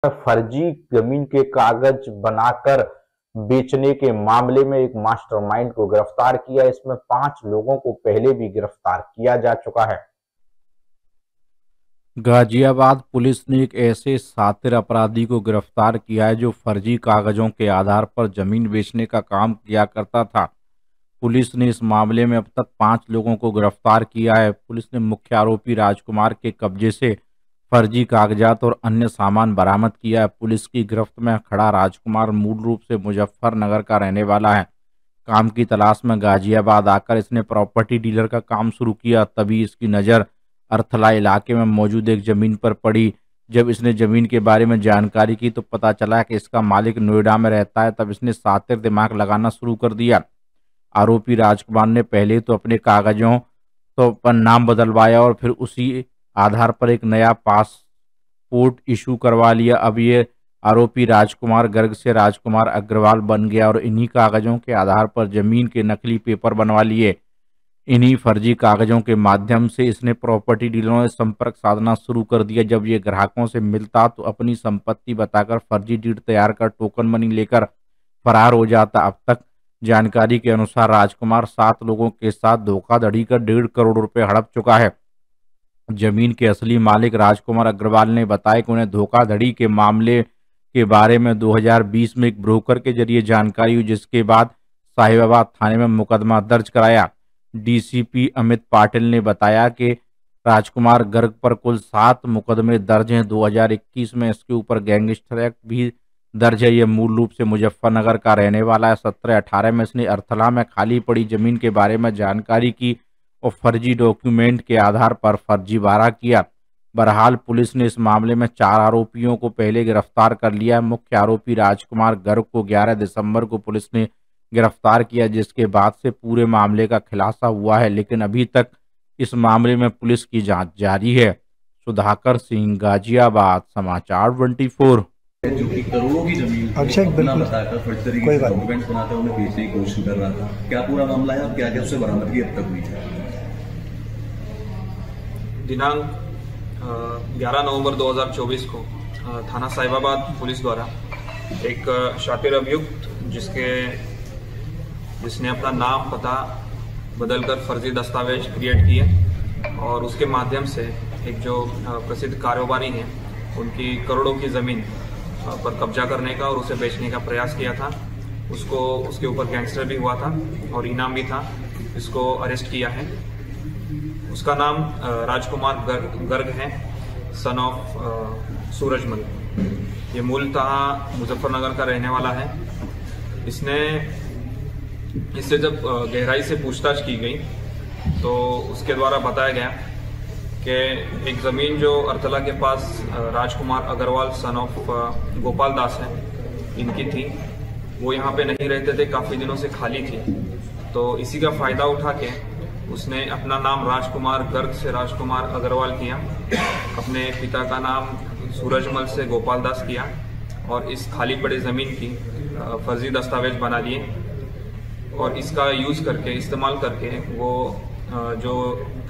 फर्जी जमीन के कागज बनाकर बेचने के मामले में एक मास्टरमाइंड को गिरफ्तार किया। इसमें 5 लोगों को पहले भी गिरफ्तार किया जा चुका है। गाजियाबाद पुलिस ने एक ऐसे शातिर अपराधी को गिरफ्तार किया है जो फर्जी कागजों के आधार पर जमीन बेचने का काम किया करता था। पुलिस ने इस मामले में अब तक 5 लोगों को गिरफ्तार किया है। पुलिस ने मुख्य आरोपी राजकुमार के कब्जे से फर्जी कागजात और अन्य सामान बरामद किया है। पुलिस की गिरफ्त में खड़ा राजकुमार मूल रूप से मुजफ्फरनगर का रहने वाला है। काम की तलाश में गाजियाबाद आकर इसने प्रॉपर्टी डीलर का काम शुरू किया। तभी इसकी नज़र अर्थला इलाके में मौजूद एक जमीन पर पड़ी। जब इसने जमीन के बारे में जानकारी की तो पता चला कि इसका मालिक नोएडा में रहता है। तब इसने शातिर दिमाग लगाना शुरू कर दिया। आरोपी राजकुमार ने पहले तो अपने कागजों पर नाम बदलवाया और फिर उसी आधार पर एक नया पासपोर्ट इशू करवा लिया। अब ये आरोपी राजकुमार गर्ग से राजकुमार अग्रवाल बन गया और इन्हीं कागजों के आधार पर जमीन के नकली पेपर बनवा लिए। इन्हीं फर्जी कागजों के माध्यम से इसने प्रॉपर्टी डीलरों से संपर्क साधना शुरू कर दिया। जब ये ग्राहकों से मिलता तो अपनी संपत्ति बताकर फर्जी डीड तैयार कर टोकन मनी लेकर फरार हो जाता। अब तक जानकारी के अनुसार राजकुमार 7 लोगों के साथ धोखाधड़ी कर 1.5 करोड़ रुपए हड़प चुका है। जमीन के असली मालिक राजकुमार अग्रवाल ने बताया कि उन्हें धोखाधड़ी के मामले के बारे में 2020 में एक ब्रोकर के जरिए जानकारी हुई, जिसके बाद साहिबाबाद थाने में मुकदमा दर्ज कराया। डीसीपी अमित पाटिल ने बताया कि राजकुमार गर्ग पर कुल 7 मुकदमे दर्ज हैं। 2021 में इसके ऊपर गैंगस्टर एक्ट भी दर्ज है। यह मूल रूप से मुजफ्फरनगर का रहने वाला है। 17-18 में इसने अर्थला में खाली पड़ी जमीन के बारे में जानकारी की और फर्जी डॉक्यूमेंट के आधार पर फर्जीवाड़ा किया। बहरहाल पुलिस ने इस मामले में 4 आरोपियों को पहले गिरफ्तार कर लिया है। मुख्य आरोपी राजकुमार गर्ग को 11 दिसंबर को पुलिस ने गिरफ्तार किया, जिसके बाद से पूरे मामले का खुलासा हुआ है, लेकिन अभी तक इस मामले में पुलिस की जांच जारी है। सुधाकर सिंह, गाजियाबाद, समाचार 24। जो कि करोड़ों की जमीन अपना बताकर फर्जी तरीके से डॉक्यूमेंट्स बनाकर उन्हें बेचने की कोशिश कर रहा था। क्या पूरा मामला है और क्या क्या उससे बरामदगी अब तक हुई है? दिनांक 11 नवंबर 2024 को थाना साहिबाबाद पुलिस द्वारा एक शातिर अभियुक्त जिसने अपना नाम पता बदलकर फर्जी दस्तावेज क्रिएट किए और उसके माध्यम से एक जो प्रसिद्ध कारोबारी हैं उनकी करोड़ों की ज़मीन पर कब्जा करने का और उसे बेचने का प्रयास किया था। उसके ऊपर गैंगस्टर भी हुआ था और इनाम भी था। इसको अरेस्ट किया है। उसका नाम राजकुमार गर्ग है, सन ऑफ सूरजमल। ये मूलतः मुजफ्फरनगर का रहने वाला है। इससे जब गहराई से पूछताछ की गई तो उसके द्वारा बताया गया कि एक ज़मीन जो अर्थला के पास राजकुमार अग्रवाल सन ऑफ गोपाल दास है इनकी थी, वो यहाँ पे नहीं रहते थे, काफ़ी दिनों से खाली थी। तो इसी का फ़ायदा उठा के उसने अपना नाम राजकुमार गर्ग से राजकुमार अग्रवाल किया, अपने पिता का नाम सूरजमल से गोपाल दास किया और इस खाली पड़े ज़मीन की फर्जी दस्तावेज बना लिए और इसका यूज़ करके इस्तेमाल करके वो जो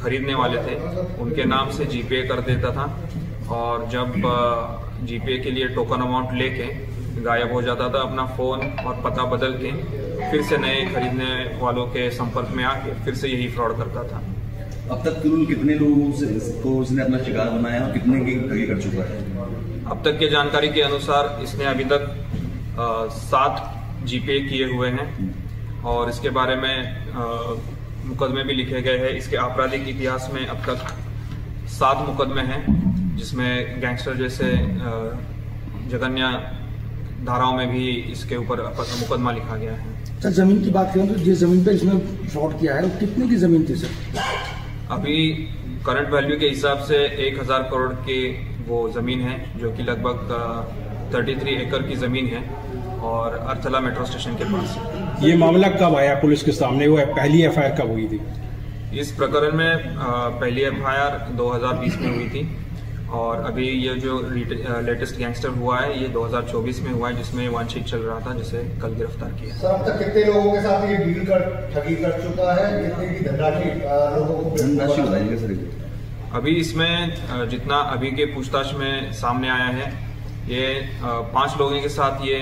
खरीदने वाले थे उनके नाम से जीपे कर देता था और जब जीपे के लिए टोकन अमाउंट लेके गायब हो जाता था, अपना फ़ोन और पता बदल के फिर से नए खरीदने वालों के संपर्क में आके फिर से यही फ्रॉड करता था। अब तक कुल कितने लोगों को उसने अपना शिकार बनाया और कितने की ठगी कर चुका है? अब तक की जानकारी के अनुसार इसने अभी तक 7 जीपे किए हुए हैं और इसके बारे में मुकदमे भी लिखे गए हैं। इसके आपराधिक इतिहास में अब तक 7 मुकदमे हैं, जिसमें गैंगस्टर जैसे जघन्य धाराओं में भी इसके ऊपर मुकदमा लिखा गया है। सर, जमीन की बात करें तो जिस जमीन पे इसने फ्रॉड किया है कितने की जमीन थी सर? अभी करंट वैल्यू के हिसाब से 1000 करोड़ की वो जमीन है, जो कि लगभग 33 एकड़ की जमीन है और अर्थला मेट्रो स्टेशन के पास। ये मामला कब आया पुलिस के सामने? वो पहली एफआईआर कब हुई थी? इस प्रकरण में पहली एफआईआर 2020 में हुई थी और अभी ये जो लेटेस्ट गैंगस्टर हुआ है ये 2024 में हुआ है, जिसमें वांछित चल रहा था, जिसे कल गिरफ्तार किया। सर, अब तक कितने लोगों के साथ ये डील कर ठगी कर चुका है? कितने की धनराशि लोगों को बताइएगा सर? अभी इसमें जितना अभी के पूछताछ में सामने आया है ये 5 लोगों के साथ ये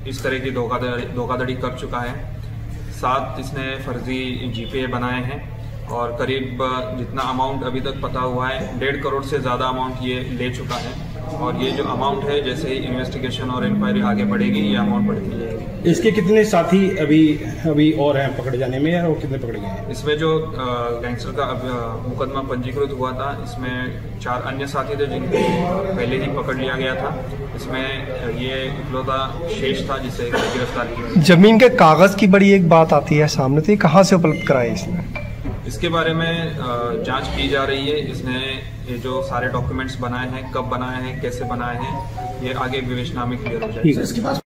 इस तरह की धोखाधड़ी कर चुका है। 7 इसने फर्जी जीपे बनाए हैं और करीब जितना अमाउंट अभी तक पता हुआ है 1.5 करोड़ से ज़्यादा अमाउंट ये ले चुका है। और ये जो अमाउंट है जैसे ही इन्वेस्टिगेशन और इंक्वायरी आगे बढ़ेगी ये अमाउंट बढ़ती जाएगी। इसके कितने साथी अभी और हैं पकड़े जाने में, और कितने पकड़े गए हैं? इसमें जो गैंगस्टर का मुकदमा पंजीकृत हुआ था इसमें 4 अन्य साथी थे जिनको पहले ही पकड़ लिया गया था। इसमें ये इकलौता शेष था जिसे गिरफ्तार किया। जमीन के कागज की बड़ी एक बात आती है सामने, तो कहाँ से उपलब्ध कराए इसने? इसके बारे में जांच की जा रही है। इसने ये जो सारे डॉक्यूमेंट्स बनाए हैं, कब बनाए हैं, कैसे बनाए हैं, ये आगे विवेचना में क्लियर हो जाएगा।